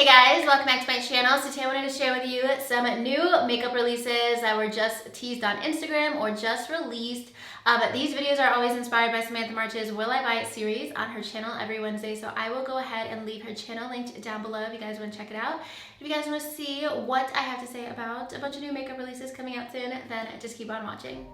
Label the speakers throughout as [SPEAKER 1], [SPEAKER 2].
[SPEAKER 1] Hey guys, welcome back to my channel. So today I wanted to share with you some new makeup releases that were just teased on Instagram or just released. These videos are always inspired by Samantha March's Will I Buy It series on her channel every Wednesday. So I will go ahead and leave her channel linked down below if you guys want to check it out. If you guys want to see what I have to say about a bunch of new makeup releases coming out soon, then just keep on watching.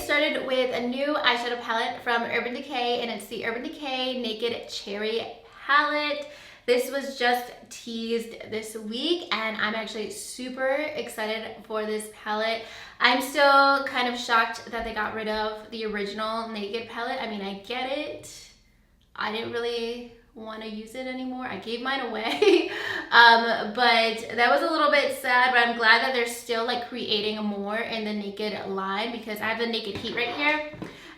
[SPEAKER 1] Started with a new eyeshadow palette from Urban Decay, and it's the Urban Decay Naked Cherry palette. This was just teased this week and I'm actually super excited for this palette. I'm still kind of shocked that they got rid of the original Naked palette. I mean, I get it. I didn't really want to use it anymore. I gave mine away. But that was a little bit sad, but I'm glad that they're still like creating more in the Naked line because I have the Naked Heat right here.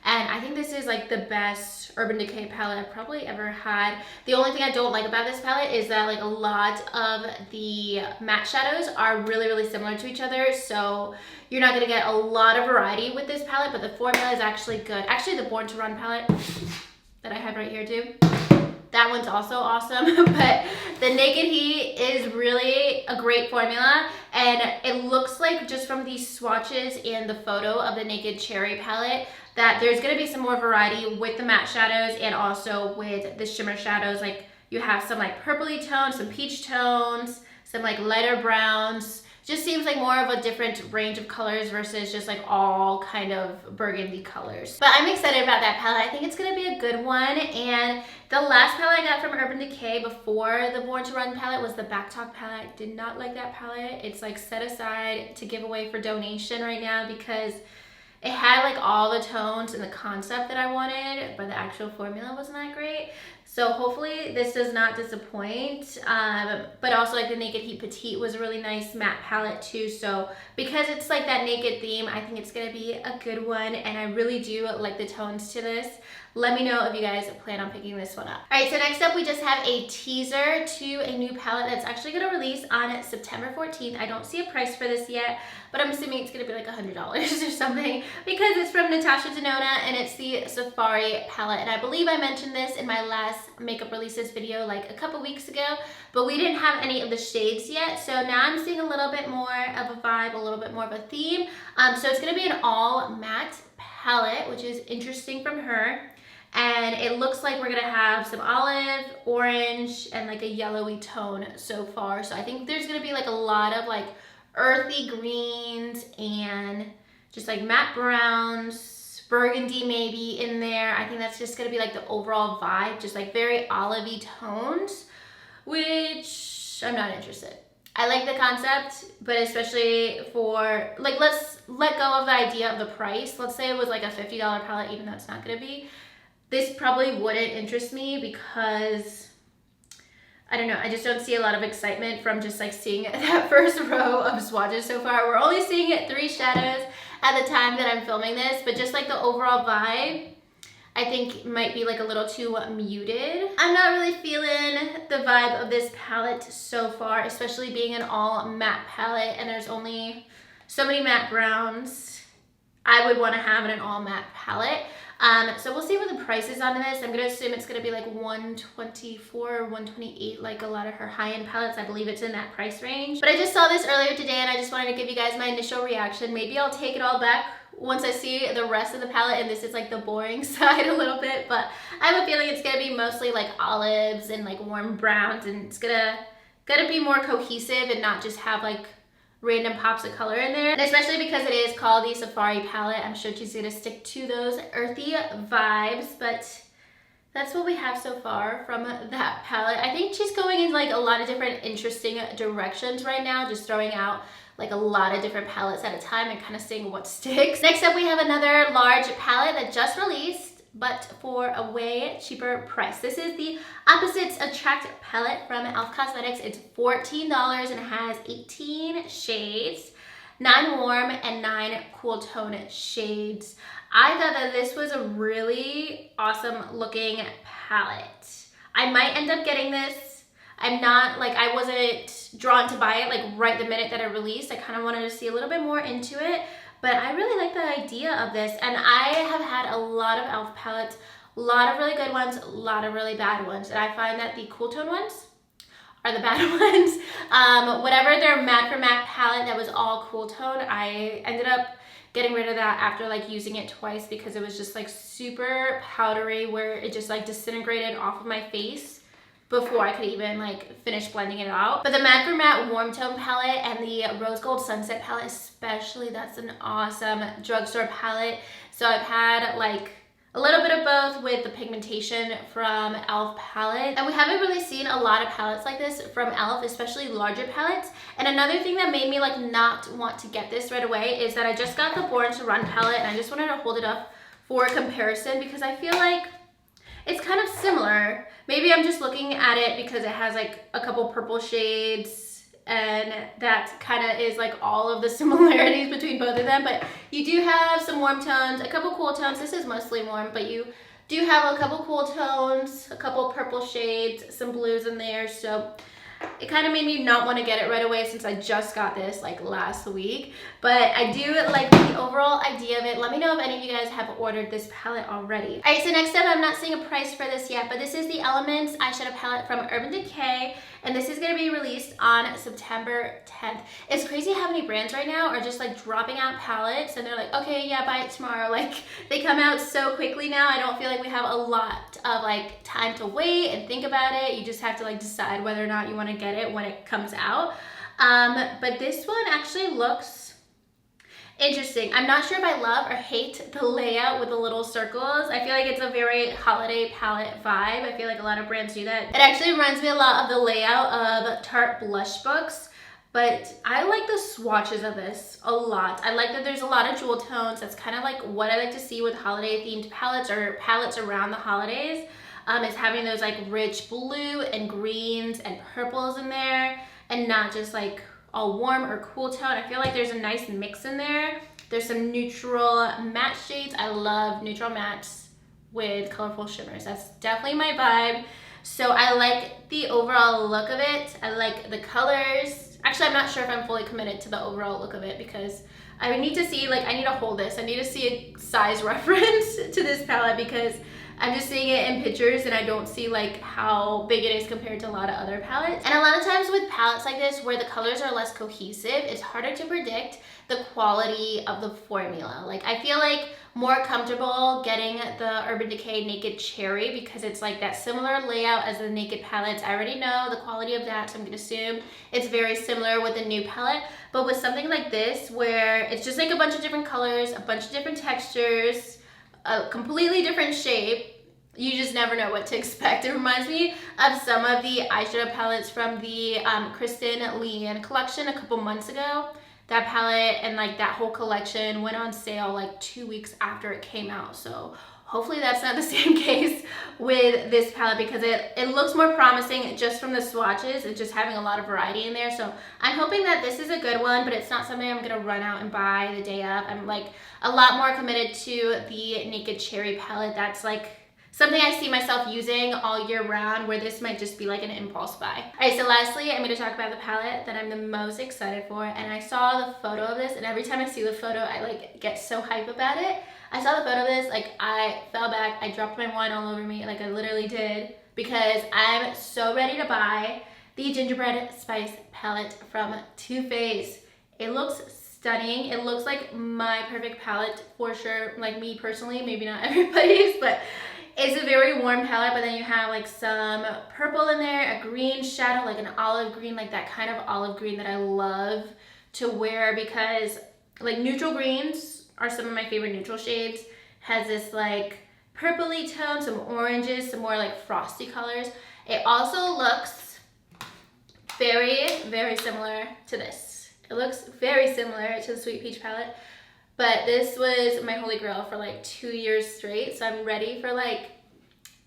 [SPEAKER 1] And I think this is like the best Urban Decay palette I've probably ever had. The only thing I don't like about this palette is that like a lot of the matte shadows are really similar to each other. So you're not gonna get a lot of variety with this palette, but the formula is actually good. Actually, the Born to Run palette that I have right here too, that one's also awesome. But the Naked Heat is really a great formula, and it looks like just from these swatches and the photo of the Naked Cherry palette that there's going to be some more variety with the matte shadows and also with the shimmer shadows. Like you have some like purpley tones, some peach tones, some like lighter browns. Just seems like more of a different range of colors versus just like all kind of burgundy colors. But I'm excited about that palette. I think it's gonna be a good one. And the last palette I got from Urban Decay before the Born to Run palette was the Back Talk palette. Did not like that palette. It's like set aside to give away for donation right now because it had like all the tones and the concept that I wanted, but the actual formula wasn't that great. So hopefully this does not disappoint. But also like the Naked Heat Petite was a really nice matte palette too. So because it's like that naked theme, I think it's gonna be a good one. And I really do like the tones to this. Let me know if you guys plan on picking this one up. All right, so next up we just have a teaser to a new palette that's actually gonna release on September 14th. I don't see a price for this yet, but I'm assuming it's gonna be like $100 or something because it's from Natasha Denona and it's the Safari palette. And I believe I mentioned this in my last makeup releases video like a couple weeks ago, but we didn't have any of the shades yet. So now I'm seeing a little bit more of a vibe, a little bit more of a theme. So it's gonna be an all matte palette, which is interesting from her. And it looks like we're gonna have some olive, orange, and like a yellowy tone so far. So I think there's gonna be like a lot of like earthy greens and just like matte browns, burgundy maybe in there. I think that's just gonna be like the overall vibe, just like very olivey tones, which I'm not interested. I like the concept, but especially for like, let's let go of the idea of the price. Let's say it was like a $50 palette, even though it's not gonna be. This probably wouldn't interest me because, I don't know, I just don't see a lot of excitement from just like seeing that first row of swatches so far. We're only seeing 3 shadows at the time that I'm filming this, but just like the overall vibe, I think might be like a little too muted. I'm not really feeling the vibe of this palette so far, especially being an all matte palette and there's only so many matte browns I would want to have in an all matte palette. So we'll see what the price is on this. I'm going to assume it's going to be like $124 or $128 like a lot of her high-end palettes. I believe it's in that price range. But I just saw this earlier today and I just wanted to give you guys my initial reaction. Maybe I'll take it all back once I see the rest of the palette and this is like the boring side a little bit. But I have a feeling it's going to be mostly like olives and like warm browns, and it's gonna be more cohesive and not just have like random pops of color in there. And especially because it is called the Safari palette, I'm sure she's gonna stick to those earthy vibes, but that's what we have so far from that palette. I think she's going in like a lot of different interesting directions right now, just throwing out like a lot of different palettes at a time and kind of seeing what sticks. Next up, we have another large palette that just released, but for a way cheaper price. This is the Opposites Attract palette from e.l.f. Cosmetics. It's $14 and it has 18 shades, 9 warm and 9 cool tone shades. I thought that this was a really awesome looking palette. I might end up getting this. I'm not like, I wasn't drawn to buy it like right the minute that it released. I kind of wanted to see a little bit more into it. but I really like the idea of this, and I have had a lot of e.l.f. palettes, a lot of really good ones, a lot of really bad ones, and I find that the cool tone ones are the bad ones. Whatever their Matte for Matte palette that was all cool tone, I ended up getting rid of that after like using it twice because it was just like super powdery where it just like disintegrated off of my face before I could even like finish blending it out. But the Matte for Matte Warm Tone palette and the Rose Gold Sunset palette especially, that's an awesome drugstore palette. So I've had like a little bit of both with the pigmentation from e.l.f. palette. And we haven't really seen a lot of palettes like this from e.l.f., especially larger palettes. And another thing that made me like not want to get this right away is that I just got the Born to Run palette and I just wanted to hold it up for comparison because I feel like it's kind of similar. Maybe I'm just looking at it because it has like a couple purple shades and that kind of is like all of the similarities between both of them. But you do have some warm tones, a couple cool tones. This is mostly warm, but you do have a couple cool tones, a couple purple shades, some blues in there. So it kind of made me not want to get it right away since I just got this like last week. But I do like the overall idea of it. Let me know if any of you guys have ordered this palette already. All right, so next up, I'm not seeing a price for this yet, but this is the Elements eyeshadow palette from Urban Decay. And this is going to be released on September 10th. It's crazy how many brands right now are just like dropping out palettes and they're like, okay, yeah, buy it tomorrow. Like they come out so quickly now. I don't feel like we have a lot of like time to wait and think about it. You just have to like decide whether or not you want to get it when it comes out. But this one actually looks interesting. I'm not sure if I love or hate the layout with the little circles. I feel like it's a very holiday palette vibe. I feel like a lot of brands do that. It actually reminds me a lot of the layout of Tarte blush books, but I like the swatches of this a lot. I like that there's a lot of jewel tones. That's kind of like what I like to see with holiday themed palettes or palettes around the holidays. Is having those like rich blue and greens and purples in there and not just like all warm or cool tone. I feel like there's a nice mix in there. There's some neutral matte shades. I love neutral mattes with colorful shimmers. That's definitely my vibe. So I like the overall look of it. I like the colors. Actually, I'm not sure if I'm fully committed to the overall look of it because I need to see, like, I need to hold this. I need to see a size reference to this palette because I'm just seeing it in pictures and I don't see like how big it is compared to a lot of other palettes. And a lot of times with palettes like this where the colors are less cohesive, it's harder to predict the quality of the formula. Like I feel like more comfortable getting the Urban Decay Naked Cherry because it's like that similar layout as the Naked palettes. I already know the quality of that, so I'm gonna assume it's very similar with the new palette. But with something like this where it's just like a bunch of different colors, a bunch of different textures, a completely different shape, you just never know what to expect. It reminds me of some of the eyeshadow palettes from the Kristen Leanne collection a couple months ago. That palette and like that whole collection went on sale like 2 weeks after it came out. So hopefully that's not the same case with this palette because it looks more promising just from the swatches and just having a lot of variety in there. So I'm hoping that this is a good one, but it's not something I'm gonna run out and buy the day of. I'm like a lot more committed to the Naked Cherry palette. That's like something I see myself using all year round, where this might just be like an impulse buy. All right, so lastly, I'm gonna talk about the palette that I'm the most excited for. And I saw the photo of this, and every time I see the photo, I like get so hype about it. I saw the photo of this, like I fell back, I dropped my wine all over me, like I literally did, because I'm so ready to buy the Gingerbread Spice palette from Too Faced. It looks stunning. It looks like my perfect palette for sure, like me personally, maybe not everybody's, but it's a very warm palette, but then you have like some purple in there, a green shadow, like an olive green, like that kind of olive green that I love to wear because like neutral greens are some of my favorite neutral shades. Has this like purpley tone, some oranges, some more like frosty colors. It also looks very, very similar to this. It looks very similar to the Sweet Peach palette. But this was my holy grail for like 2 years straight. So I'm ready for like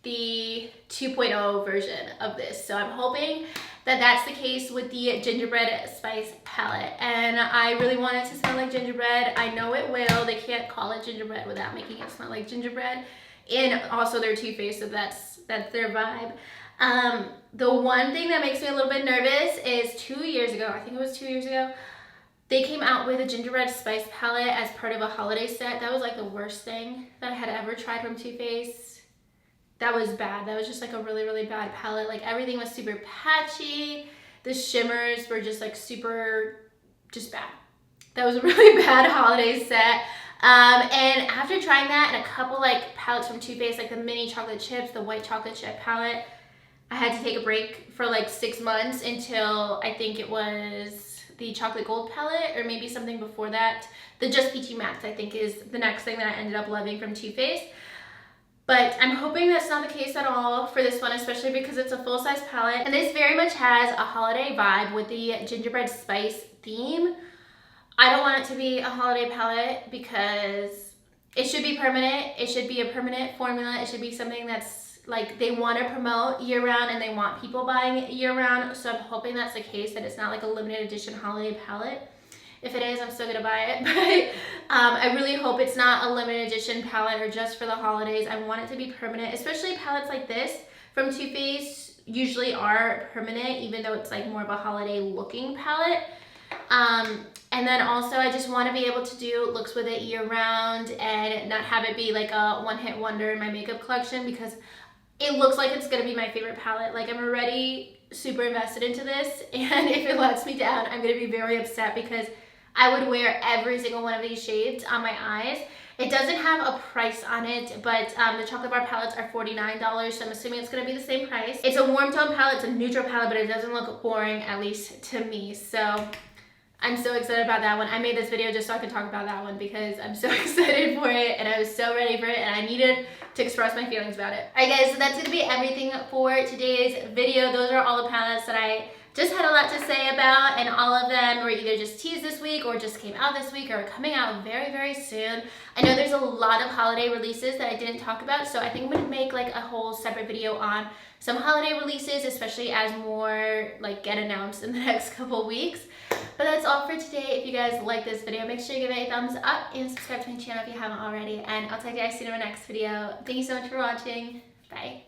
[SPEAKER 1] the 2.0 version of this. So I'm hoping that that's the case with the Gingerbread Spice palette. And I really want it to smell like gingerbread. I know it will. They can't call it gingerbread without making it smell like gingerbread. And also they're Too Faced, so that's their vibe. The one thing that makes me a little bit nervous is 2 years ago, I think it was 2 years ago, They came out with a Gingerbread Spice palette as part of a holiday set. That was like the worst thing that I had ever tried from Too Faced. That was bad. That was just like a really, really bad palette. Like everything was super patchy. The shimmers were just like super, just bad. That was a really bad holiday set. And after trying that and a couple like palettes from Too Faced, like the mini chocolate chips, the white chocolate chip palette, I had to take a break for like 6 months until I think it was the chocolate gold palette, or maybe something before that. The Just Peachy Mattes, I think, is the next thing that I ended up loving from Too Faced. But I'm hoping that's not the case at all for this one, especially because it's a full-size palette. And this very much has a holiday vibe with the Gingerbread Spice theme. I don't want it to be a holiday palette because it should be permanent. It should be a permanent formula. It should be something that's like they want to promote year-round and they want people buying it year-round. So I'm hoping that's the case, that it's not like a limited edition holiday palette. If it is, I'm still gonna buy it. But I really hope it's not a limited edition palette or just for the holidays. I want it to be permanent, especially palettes like this from Too Faced usually are permanent, even though it's like more of a holiday looking palette. And then also I just want to be able to do looks with it year-round and not have it be like a one-hit wonder in my makeup collection, because it looks like it's gonna be my favorite palette. Like I'm already super invested into this, and if it lets me down, I'm gonna be very upset because I would wear every single one of these shades on my eyes. It doesn't have a price on it, but the chocolate bar palettes are $49, so I'm assuming it's gonna be the same price. It's a warm tone palette, it's a neutral palette, but it doesn't look boring, at least to me. So I'm so excited about that one. I made this video just so I could talk about that one because I'm so excited for it and I was so ready for it and I needed to express my feelings about it. Alright guys, so that's gonna be everything for today's video. Those are all the palettes that I just had a lot to say about, and all of them were either just teased this week or just came out this week or are coming out very, very soon. I know there's a lot of holiday releases that I didn't talk about, so I think I'm gonna make like a whole separate video on some holiday releases, especially as more like get announced in the next couple weeks. But that's all for today. If you guys like this video, make sure you give it a thumbs up and subscribe to my channel if you haven't already. And I'll talk to you guys soon in my next video. Thank you so much for watching. Bye.